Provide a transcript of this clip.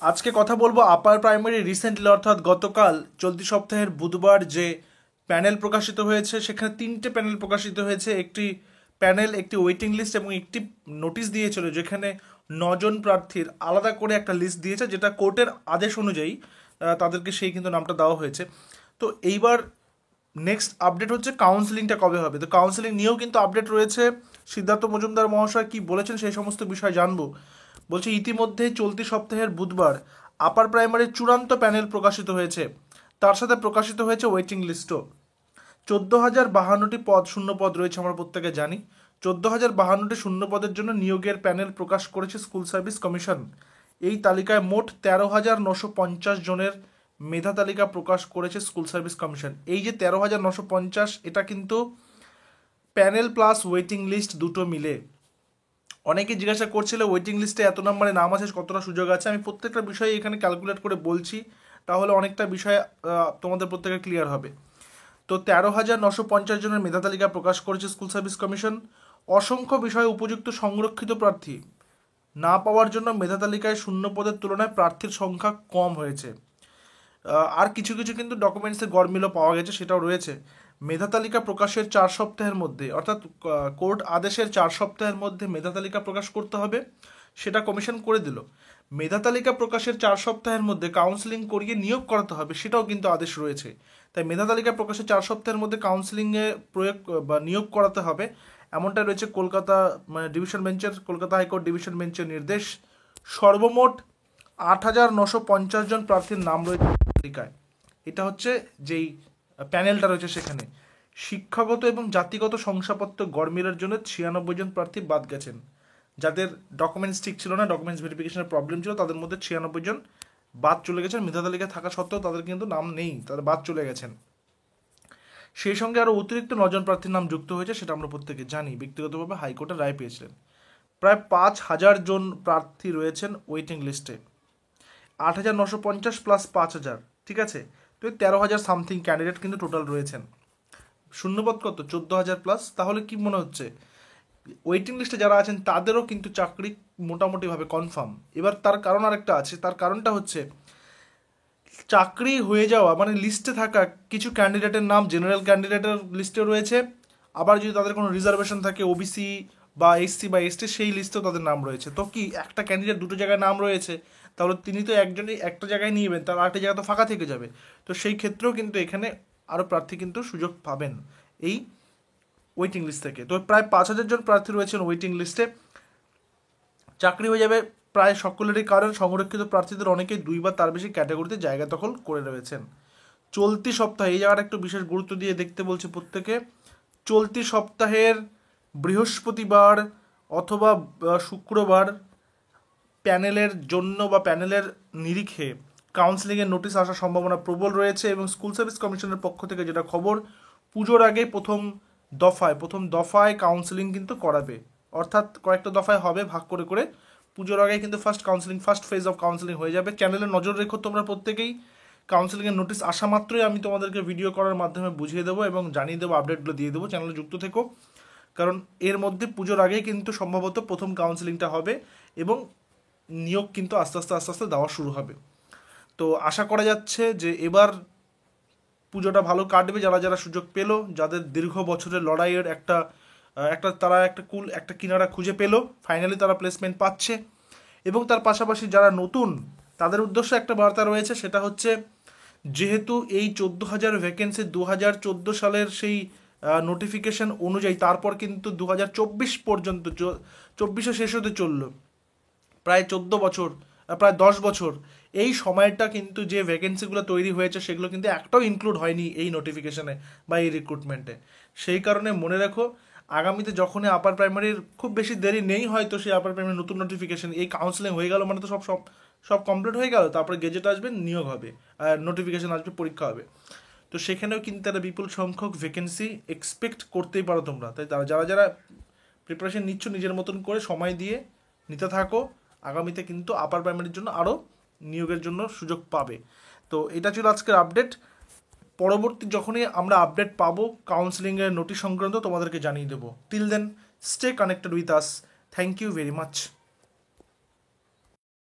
আজকে কথা বলবো আপার প্রাইমারি রিসেন্টলি অর্থাৎ গতকাল চলতি সপ্তাহের বুধবার যে প্যানেল প্রকাশিত হয়েছে, সেখানে তিনটে প্যানেল প্রকাশিত হয়েছে। একটি প্যানেল একটি ওয়েটিং লিস্ট এবং একটি নোটিশ দিয়েছিল, যেখানে 9জন প্রার্থীর আলাদা করে একটা লিস্ট দিয়েছে, যেটা কোর্টের আদেশ অনুযায়ী তাদেরকে সেই কিন্তু নামটা দেওয়া হয়েছে। তো এইবার নেক্সট আপডেট হচ্ছে কাউন্সিলিংটা কবে হবে। তো কাউন্সিলিং নিয়েও কিন্তু আপডেট রয়েছে। সিদ্ধার্থ মজুমদার মহাশয় কি বলেছেন সেই সমস্ত বিষয় জানবো। বলছে ইতিমধ্যে চলতি সপ্তাহের বুধবার আপার প্রাইমারির চূড়ান্ত প্যানেল প্রকাশিত হয়েছে, তার সাথে প্রকাশিত হয়েছে ওয়েটিং লিস্টও। 14,052টি পদ শূন্য পদ রয়েছে, আমরা প্রত্যেকে জানি। 14,052টি শূন্য পদের জন্য নিয়োগের প্যানেল প্রকাশ করেছে স্কুল সার্ভিস কমিশন। এই তালিকায় মোট 13,950 জনের মেধা তালিকা প্রকাশ করেছে স্কুল সার্ভিস কমিশন। এই যে 13,950, এটা কিন্তু প্যানেল প্লাস ওয়েটিং লিস্ট দুটো মিলে। অনেকে জিজ্ঞাসা করছিল ওয়েটিং লিস্টে এত নম্বরে নাম আছে, কতটা সুযোগ আছে। আমি প্রত্যেকটা বিষয় এখানে ক্যালকুলেট করে বলছি, তাহলে অনেকটা বিষয় তোমাদের প্রত্যেকের ক্লিয়ার হবে। তো 13,950 জনের মেধা তালিকা প্রকাশ করেছে স্কুল সার্ভিস কমিশন। অসংখ্য বিষয়ে উপযুক্ত সংরক্ষিত প্রার্থী না পাওয়ার জন্য মেধা তালিকায় শূন্য পদের তুলনায় প্রার্থীর সংখ্যা কম হয়েছে। আর কিছু কিছু কিন্তু ডকুমেন্টসে গরমিলও পাওয়া গেছে, সেটাও রয়েছে। মেধা তালিকা প্রকাশের 4 সপ্তাহের মধ্যে, অর্থাৎ কোর্ট আদেশের 4 সপ্তাহের মধ্যে মেধা তালিকা প্রকাশ করতে হবে, সেটা কমিশন করে দিল। মেধা তালিকা প্রকাশের 4 সপ্তাহের মধ্যে কাউন্সিলিং করিয়ে নিয়োগ করাতে হবে, সেটাও কিন্তু আদেশ রয়েছে। তাই মেধা তালিকা প্রকাশের 4 সপ্তাহের মধ্যে কাউন্সিলিংয়ে প্রয়োগ বা নিয়োগ করাতে হবে, এমনটা রয়েছে কলকাতা ডিভিশন বেঞ্চের, কলকাতা হাইকোর্ট ডিভিশন বেঞ্চের নির্দেশ। সর্বমোট 8,950 জন প্রার্থীর নাম রয়েছে তালিকায়। এটা হচ্ছে যেই প্যানেলটা রয়েছে সেখানে। শিক্ষাগত এবং জাতিগত শংসাপত্র গরমিলের জন্য 96 জন প্রার্থী বাদ গেছেন। যাদের ডকুমেন্টস ঠিক ছিল না, ডকুমেন্টস ভেরিফিকেশনের প্রবলেম ছিল, তাদের মধ্যে 96 জন বাদ চলে গেছেন। মেধা তালিকায় থাকা সত্ত্বেও তাদের কিন্তু নাম নেই, তাদের বাদ চলে গেছেন। সেই সঙ্গে আরও অতিরিক্ত 9 জন প্রার্থীর নাম যুক্ত হয়েছে, সেটা আমরা প্রত্যেকে জানি। ব্যক্তিগতভাবে হাইকোর্টের রায় পেয়েছিলেন। প্রায় 5,000 জন প্রার্থী রয়েছেন ওয়েটিং লিস্টে। 8,950 প্লাস 5,000, ঠিক আছে। তো 13,000 সামথিং ক্যান্ডিডেট কিন্তু টোটাল রয়েছেন। শূন্যপদ কত? 14,000 প্লাস। তাহলে কি মনে হচ্ছে ওয়েটিং লিস্টে যারা আছেন তাদেরও কিন্তু চাকরি মোটামুটিভাবে কনফার্ম। এবার তার কারণ আরেকটা আছে, তার কারণটা হচ্ছে চাকরি হয়ে যাওয়া মানে লিস্টে থাকা কিছু ক্যান্ডিডেটের নাম জেনারেল ক্যান্ডিডেটের লিস্টে রয়েছে, আবার যদি তাদের কোনো রিজার্ভেশন থাকে ওবিসি বা এসসি বা এসটি, সেই লিস্টেও তাদের নাম রয়েছে। তো কি একটা ক্যান্ডিডেট দুটো জায়গায় নাম রয়েছে, তাহলে তিনি তো একজনই একটা জায়গায় নিয়েবেন, তার আরেকটা জায়গা তো ফাঁকা থেকে যাবে। তো সেই ক্ষেত্রেও কিন্তু এখানে আরও প্রার্থী কিন্তু সুযোগ পাবেন এই ওয়েটিং লিস্ট থেকে। তো প্রায় 5,000 জন প্রার্থী রয়েছেন ওয়েটিং লিস্টে। চাকরি হয়ে যাবে প্রায় সকলেরই, কারণ সংরক্ষিত প্রার্থীদের অনেকেই 2 বা তার বেশি ক্যাটাগরিতে জায়গা দখল করে রয়েছেন। চলতি সপ্তাহে, এই জায়গাটা একটু বিশেষ গুরুত্ব দিয়ে দেখতে বলছে প্রত্যেকে, চলতি সপ্তাহের বৃহস্পতিবার অথবা শুক্রবার প্যানেলের জন্য বা প্যানেলের নিরিখে কাউন্সিলিংয়ের নোটিশ আসার সম্ভাবনা প্রবল রয়েছে। এবং স্কুল সার্ভিস কমিশনের পক্ষ থেকে যেটা খবর, পুজোর আগে প্রথম দফায় কাউন্সিলিং কিন্তু করাবে, অর্থাৎ কয়েকটা দফায় হবে ভাগ করে করে। পুজোর আগে কিন্তু ফার্স্ট ফেজ অফ কাউন্সিলিং হয়ে যাবে। চ্যানেলে নজর রেখো তোমরা প্রত্যেকেই। কাউন্সিলিংয়ের নোটিশ আসা মাত্রই আমি তোমাদেরকে ভিডিও করার মাধ্যমে বুঝিয়ে দেবো এবং জানিয়ে দেবো, আপডেটগুলো দিয়ে দেবো। চ্যানেলে যুক্ত থেকো, কারণ এর মধ্যে পুজোর আগেই কিন্তু সম্ভবত প্রথম কাউন্সিলিংটা হবে এবং নিয়োগ কিন্তু আস্তে আস্তে দেওয়া শুরু হবে। তো আশা করা যাচ্ছে যে এবার পুজোটা ভালো কাটবে। যারা যারা সুযোগ পেলো, যাদের দীর্ঘ বছরের লড়াইয়ের তারা একটা কিনারা খুঁজে পেলো, ফাইনালি তারা প্লেসমেন্ট পাচ্ছে। এবং তার পাশাপাশি যারা নতুন, তাদের উদ্দেশ্যে একটা বার্তা রয়েছে, সেটা হচ্ছে যেহেতু এই 14,000 ভ্যাকেন্সি 2014 সালের সেই নোটিফিকেশন অনুযায়ী, তারপর কিন্তু 2024 পর্যন্ত, 24 শেষ হতে চললো, প্রায় 14 বছর, প্রায় 10 বছর। এই সময়টা কিন্তু যে ভ্যাকেন্সিগুলো তৈরি হয়েছে সেগুলো কিন্তু একটাও ইনক্লুড হয়নি এই নোটিফিকেশনে বা এই রিক্রুটমেন্টে। সেই কারণে মনে রাখো, আগামীতে যখনই আপার প্রাইমারির খুব বেশি দেরি নেই হয়তো, সেই আপার প্রাইমারি নতুন নোটিফিকেশন, এই কাউন্সিলিং হয়ে গেল মানে তো সব সব সব কমপ্লিট হয়ে গেল, তারপরে গেজেট আসবে, নিয়োগ হবে, আর নোটিফিকেশন আসবে, পরীক্ষা হবে। তো সেখানেও কিন্তু একটা বিপুল সংখ্যক ভ্যাকেন্সি এক্সপেক্ট করতেই পারো তোমরা। তাই যারা যারা প্রিপারেশন নিচ্ছ, নিজের মতন করে সময় দিয়ে নিতে থাকো। আগামীতে কিন্তু আপার প্রাইমারির জন্য আরও নিয়োগের জন্য সুযোগ পাবে। তো এটা ছিল আজকের আপডেট। পরবর্তী যখনই আমরা আপডেট পাবো কাউন্সিলিংয়ের নোটিশ সংক্রান্ত, তোমাদেরকে জানিয়ে দেবো। Till then, stay connected with us. Thank you very much.